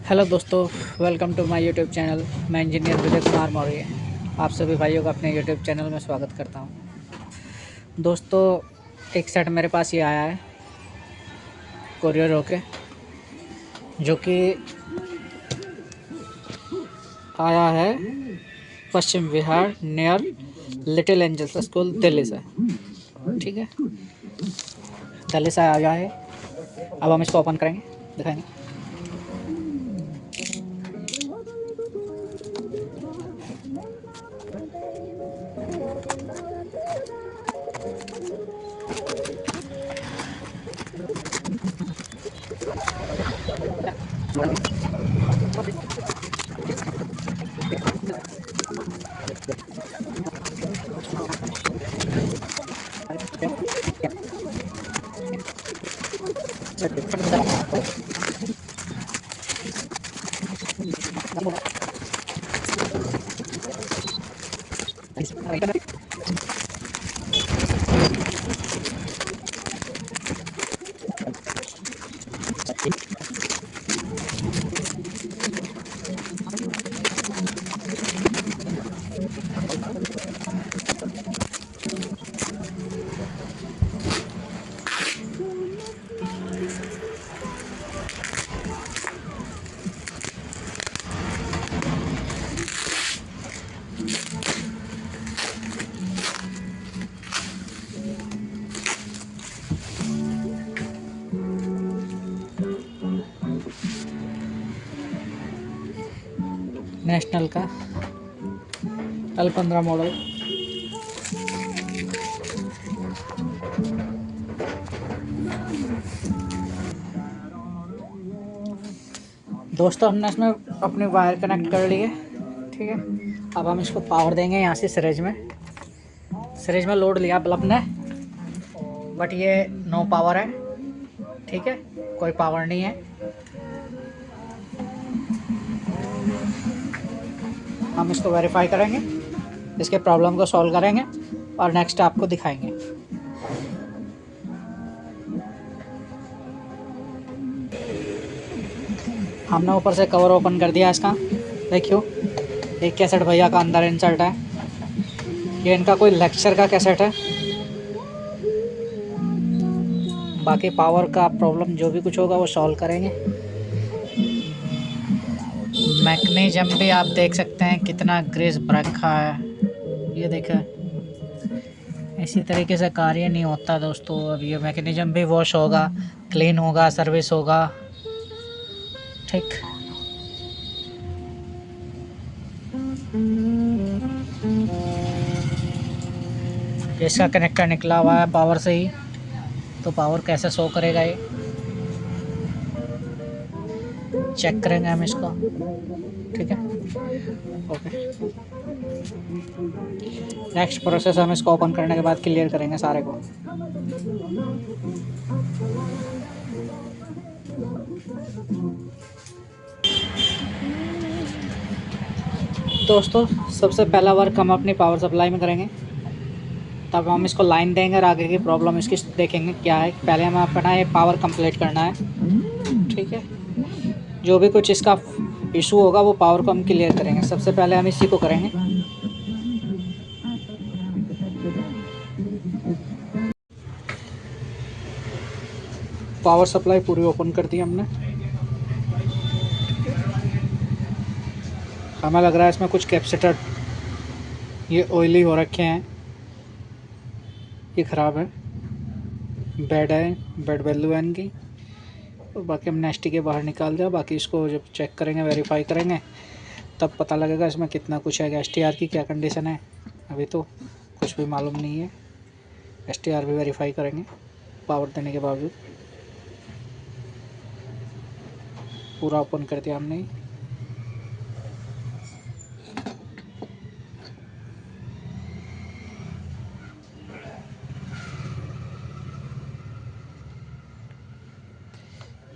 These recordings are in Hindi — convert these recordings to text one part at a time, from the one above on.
हेलो दोस्तों, welcome to my YouTube channel. मैं इंजीनियर विजय कुमार मौर्य आप सभी भाइयों का अपने यूट्यूब चैनल में स्वागत करता हूं। दोस्तों, एक सेट मेरे पास ये आया है कोरियर होके, जो कि आया है Paschim Vihar near little angels school Delhi से। ठीक है, दिल्ली से आया है। अब हम इसको ओपन करेंगे, दिखाएंगे। नेशनल का L15 मॉडल। दोस्तों, हमने इसमें अपनी वायर कनेक्ट कर ली है। ठीक है, अब हम इसको पावर देंगे यहाँ से सिरेज में लोड लिया बल्ब ने, बट ये नो पावर है। ठीक है, कोई पावर नहीं है। हम इसको वेरीफाई करेंगे, इसके प्रॉब्लम को सॉल्व करेंगे और नेक्स्ट आपको दिखाएंगे। हमने ऊपर से कवर ओपन कर दिया इसका। देखियो, एक कैसेट भैया का अंदर इंसर्ट है। ये इनका कोई लेक्चर का कैसेट है। बाकी पावर का प्रॉब्लम जो भी कुछ होगा वो सॉल्व करेंगे। मैकेनिज्म भी आप देख सकते हैं कितना ग्रेस रखा है। ये देखें, इसी तरीके से कार्य नहीं होता दोस्तों। अब ये मैकेनिज्म भी वॉश होगा, क्लीन होगा, सर्विस होगा। ठीक, इसका कनेक्टर निकला हुआ है पावर से ही, तो पावर कैसे शो करेगा ये चेक करेंगे हम इसको। ठीक है, ओके। नेक्स्ट प्रोसेस हम इसको ओपन करने के बाद क्लियर करेंगे सारे को। दोस्तों, सबसे पहला वर्क हम अपनी पावर सप्लाई में करेंगे, तब हम इसको लाइन देंगे और आगे की प्रॉब्लम इसकी देखेंगे क्या है। पहले हमें अपना ये पावर कंप्लीट करना है। ठीक है, जो भी कुछ इसका इशू होगा वो पावर को हम क्लियर करेंगे। सबसे पहले हम इसी को करेंगे। पावर सप्लाई पूरी ओपन कर दी हमने। हमें लग रहा है इसमें कुछ कैपेसिटर ये ऑयली हो रखे हैं, ये ख़राब है, बेड है, बेड वैल्यू है इनकी। और बाकी हमने एसटी के बाहर निकाल दिया। बाकी इसको जब चेक करेंगे, वेरीफाई करेंगे, तब पता लगेगा इसमें कितना कुछ है, एसटीआर की क्या कंडीशन है। अभी तो कुछ भी मालूम नहीं है। एसटीआर भी वेरीफाई करेंगे पावर देने के बावजूद। पूरा ओपन कर दिया हमने।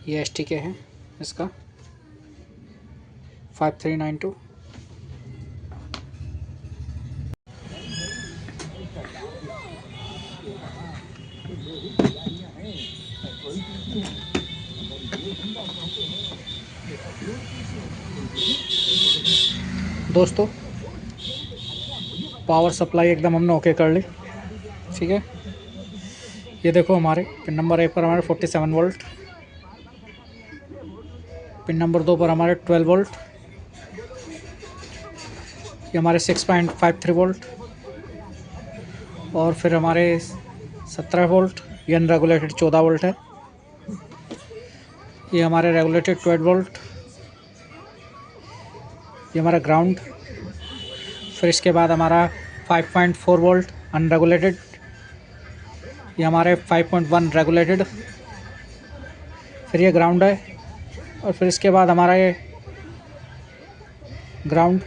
ये एसटी के हैं, इसका 5392। दोस्तों पावर सप्लाई एकदम हमने ओके कर ली, ठीक है। ये देखो हमारे पिन नंबर 1 पर हमारे 47 वोल्ट, पिन नंबर 2 पर हमारे 12 वोल्ट, ये हमारे 6.53 वोल्ट, और फिर हमारे 17 वोल्ट, ये अनरेगुलेटेड 14 वोल्ट है, ये हमारे रेगुलेटेड 12 वोल्ट, ये हमारा ग्राउंड। फिर इसके बाद हमारा 5.4 वोल्ट अनरेगुलेटेड, ये हमारे 5.1 रेगुलेटेड, फिर ये ग्राउंड है, और फिर इसके बाद हमारा ये ग्राउंड,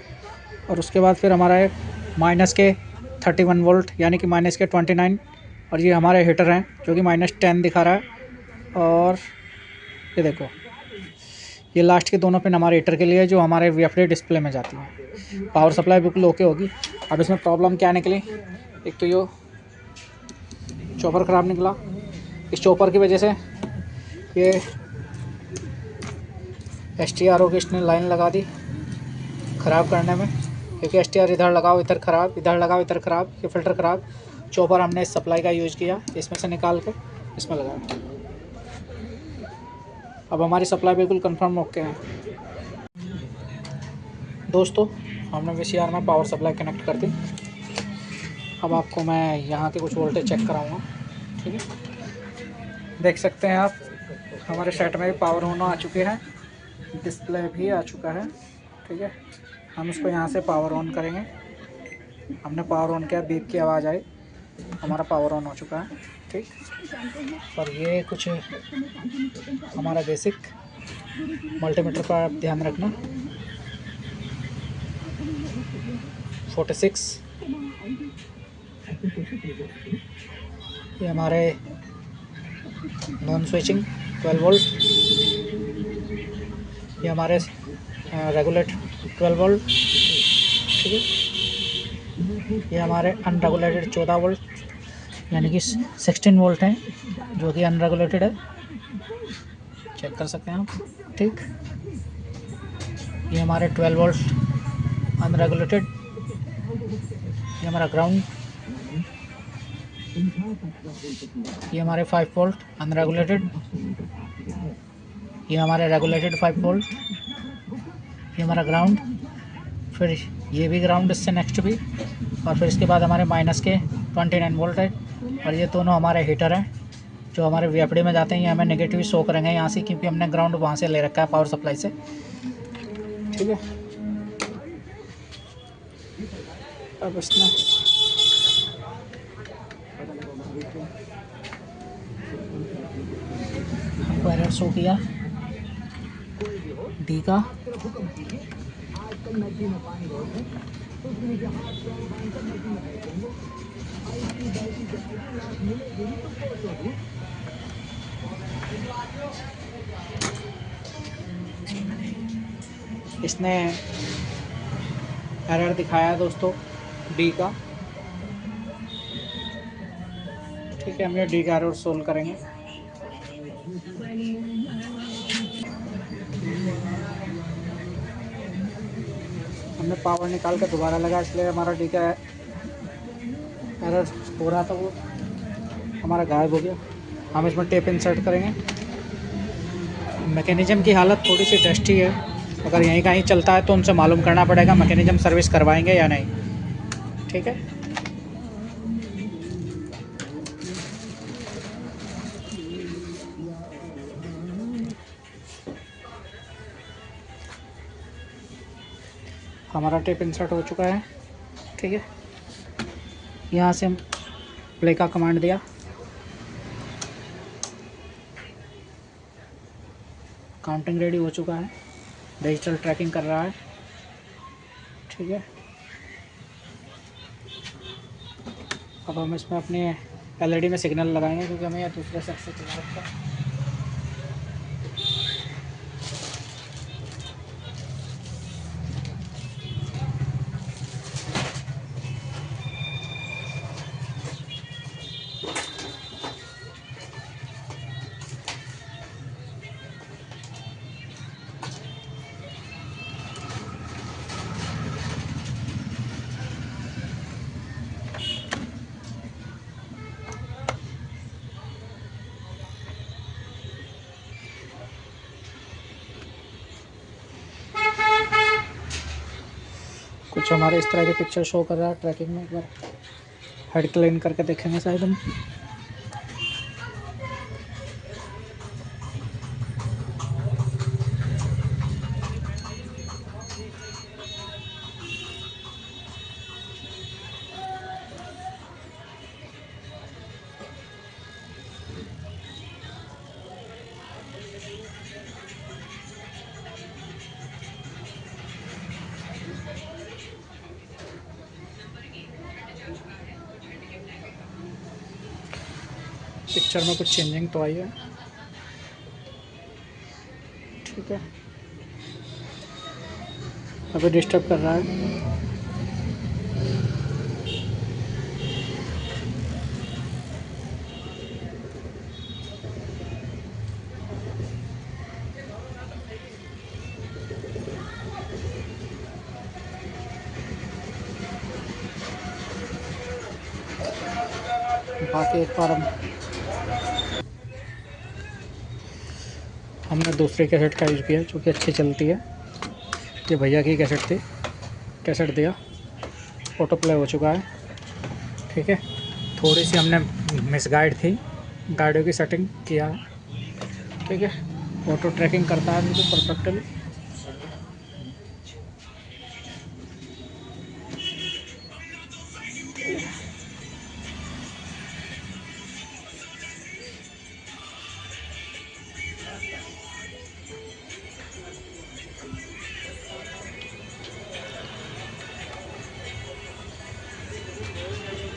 और उसके बाद फिर हमारा ये माइनस के 31 वोल्ट यानी कि माइनस के 29, और ये हमारे हीटर हैं जो कि -10 दिखा रहा है। और ये देखो ये लास्ट के दोनों पिन हमारे हीटर के लिए जो हमारे VFD डिस्प्ले में जाती हैं। पावर सप्लाई बिल्कुल ओके होगी। अब इसमें प्रॉब्लम क्या निकली, एक तो ये चॉपर ख़राब निकला, इस चॉपर की वजह से ये STRO की इसने लाइन लगा दी ख़राब करने में, क्योंकि STR इधर लगाओ इधर ख़राब, इधर लगाओ इधर ख़राब, ये फ़िल्टर ख़राब। चॉपर हमने इस सप्लाई का यूज़ किया, इसमें से निकाल के इसमें लगाया। अब हमारी सप्लाई बिल्कुल कंफर्म ओके है। दोस्तों हमने VCR में पावर सप्लाई कनेक्ट कर दी। अब आपको मैं यहाँ के कुछ वोल्टेज चेक कराऊँगा, ठीक है। देख सकते हैं आप हमारे सेट में पावर ऑन आ चुके हैं, डिस्प्ले भी आ चुका है, ठीक है। हम इसको यहाँ से पावर ऑन करेंगे। हमने पावर ऑन किया, बीप की आवाज़ आई, हमारा पावर ऑन हो चुका है, ठीक। और ये कुछ हमारा बेसिक मल्टीमीटर पर आप ध्यान रखना, 46, ये हमारे नॉन स्विचिंग 12 वोल्ट, ये हमारे रेगुलेट 12 वोल्ट, ठीक है। ये हमारे अनरेगुलेटेड 14 वोल्ट यानी कि 16 वोल्ट हैं जो कि अनरेगुलेटेड है, चेक कर सकते हैं आप, ठीक। ये हमारे 12 वोल्ट अनरेगुलेटेड, ये हमारा ग्राउंड, ये हमारे 5 वोल्ट अनरेगुलेटेड, ये हमारे रेगुलेटेड 5 वोल्ट, ये हमारा ग्राउंड, फिर ये भी ग्राउंड इससे नेक्स्ट भी, और फिर इसके बाद हमारे माइनस के 29 वोल्ट है। और ये दोनों हमारे हीटर हैं जो हमारे VFD में जाते हैं, ये हमें नेगेटिव शो करेंगे यहाँ से, क्योंकि हमने ग्राउंड वहाँ से ले रखा है पावर सप्लाई से, ठीक है। अब इसमें हमको एरर शो किया D का, इसने एरर दिखाया दोस्तों D का, ठीक है। हम ये D का एरर सोल्व करेंगे। हमने पावर निकाल कर दोबारा लगा, इसलिए हमारा D का एरर हो रहा था वो हमारा गायब हो गया। हम इसमें टेप इंसर्ट करेंगे। मैकेनिज़्म की हालत थोड़ी सी डस्टी है, अगर यहीं कहीं चलता है तो उनसे मालूम करना पड़ेगा मैकेनिज़्म सर्विस करवाएंगे या नहीं, ठीक है। हमारा टेप इंसर्ट हो चुका है, ठीक है। यहाँ से हम प्ले का कमांड दिया, काउंटिंग रेडी हो चुका है, डिजिटल ट्रैकिंग कर रहा है, ठीक है। अब हम इसमें अपने LED में सिग्नल लगाएंगे, क्योंकि हमें यह दूसरे सेट से चला रखा है। कुछ हमारे इस तरह की पिक्चर शो कर रहा है ट्रैकिंग में। एक बार हेड क्लीन करके देखेंगे शायद हम। पिक्चर में कुछ चेंजिंग तो आई है, ठीक है। अभी डिस्टर्ब कर रहा है। बाकी एक बार हमने दूसरी कैसेट का यूज़ किया जो कि अच्छी चलती है। ये भैया की कैसेट थी, कैसेट दिया, ऑटो प्ले हो चुका है, ठीक है। थोड़ी सी हमने मिसगाइड थी, गाड़ियों की सेटिंग किया है, ठीक है। ऑटो ट्रैकिंग करता है मुझे परफेक्टली।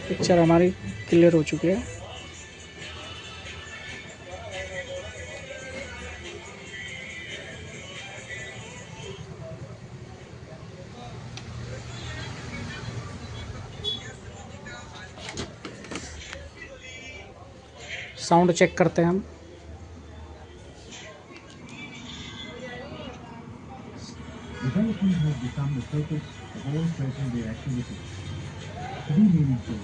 पिक्चर हमारी क्लियर हो चुकी है। साउंड चेक करते हैं हम। Development has become the focus of all present-day activities. To be meaningful,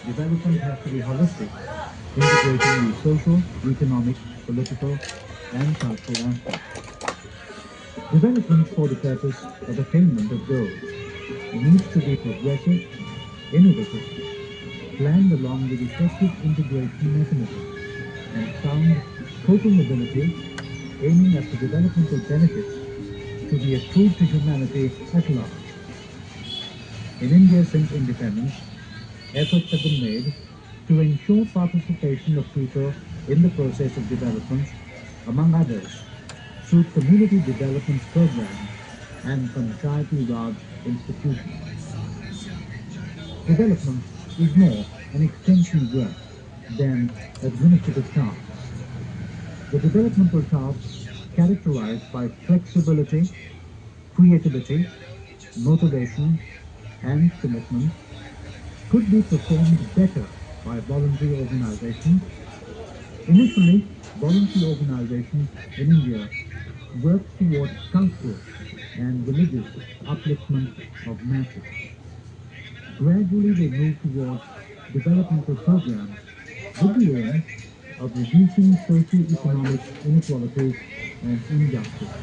development has to be holistic, integrating the social, economic, political, and cultural aspects. Development for the purpose of attainment of goals needs to be progressive, innovative, planned along with effective integration mechanisms and sound total mobility aiming at the developmental benefits to be accrued to humanity at large. In India since independence, efforts have been made to ensure participation of people in the process of development, among others, through community development programs and Panchayati Raj institutions. Development is more an extension work than administrative tasks. The developmental tasks characterized by flexibility, creativity, motivation, and commitment could be performed better by voluntary organizations. Initially, voluntary organizations in India worked towards cultural and religious upliftment of masses. Gradually, they moved towards developmental programs with the aim of reducing socio-economic inequalities and injustice.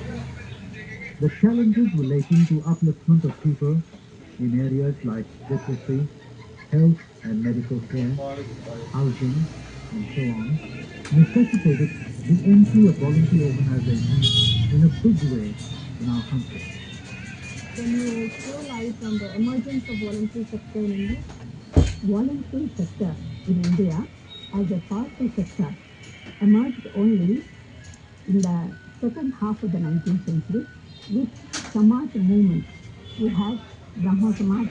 The challenges relating to upliftment of people in areas like literacy, health and medical care, housing, and so on, necessitated the entry of voluntary organizations in a big way in our country. Can you throw light on the emergence of voluntary sector in India? Voluntary sector in India as a powerful sector emerged only in the second half of the 19th century with Samaj movements. We had Brahmo Samaj,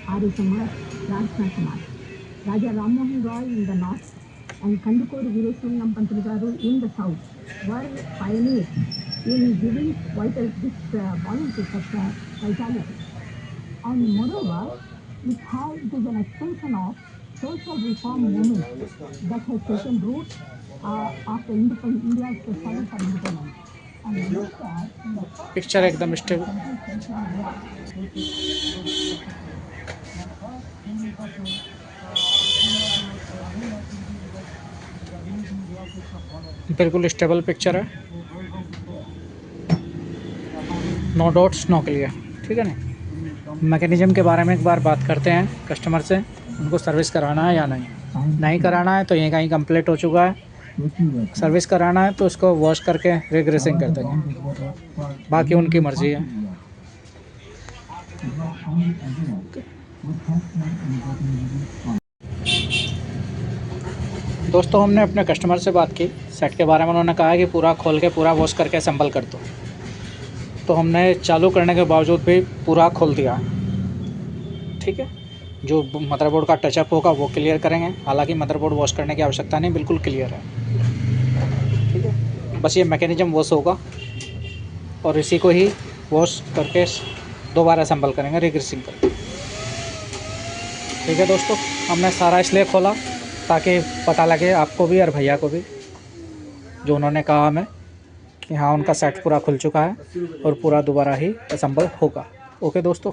Arya Samaj, Prarthana Samaj. Raja Ram Mohan Roy in the north and Kandukoru Veereshwaranam Pantulu Garu in the south were pioneers in giving this voluntary sector vitality. And moreover, it is an extension of social reform movement that has taken root after India's struggle for independence. And look at in the first picture एकदम stable. 20th century India, which is the first thing that बिल्कुल स्टेबल पिक्चर है, नो डॉट्स नो क्लियर, ठीक है ना। मैकेनिज़्म के बारे में एक बार बात करते हैं कस्टमर से, उनको सर्विस कराना है या नहीं कराना है तो ये कहीं कंप्लीट हो चुका है। सर्विस कराना है तो उसको वॉश करके रिग्रेसिंग कर देंगे, बाकी उनकी मर्ज़ी है। दोस्तों हमने अपने कस्टमर से बात की सेट के बारे में, उन्होंने कहा कि पूरा खोल के पूरा वॉश करके असेंबल कर दो, तो हमने चालू करने के बावजूद भी पूरा खोल दिया। ठीक है, जो मदरबोर्ड का टचअप होगा वो क्लियर करेंगे, हालांकि मदरबोर्ड वॉश करने की आवश्यकता नहीं, बिल्कुल क्लियर है। ठीक है, बस ये मैकेनिज़्म वॉश होगा और इसी को ही वॉश करके दोबारा असेंबल करेंगे रिग्रेसिंग करके। ठीक है दोस्तों, हमने सारा इसलिए खोला ताकि पता लगे आपको भी और भैया को भी, जो उन्होंने कहा हमें कि हाँ उनका सेट पूरा खुल चुका है और पूरा दोबारा ही असेंबल होगा। ओके दोस्तों।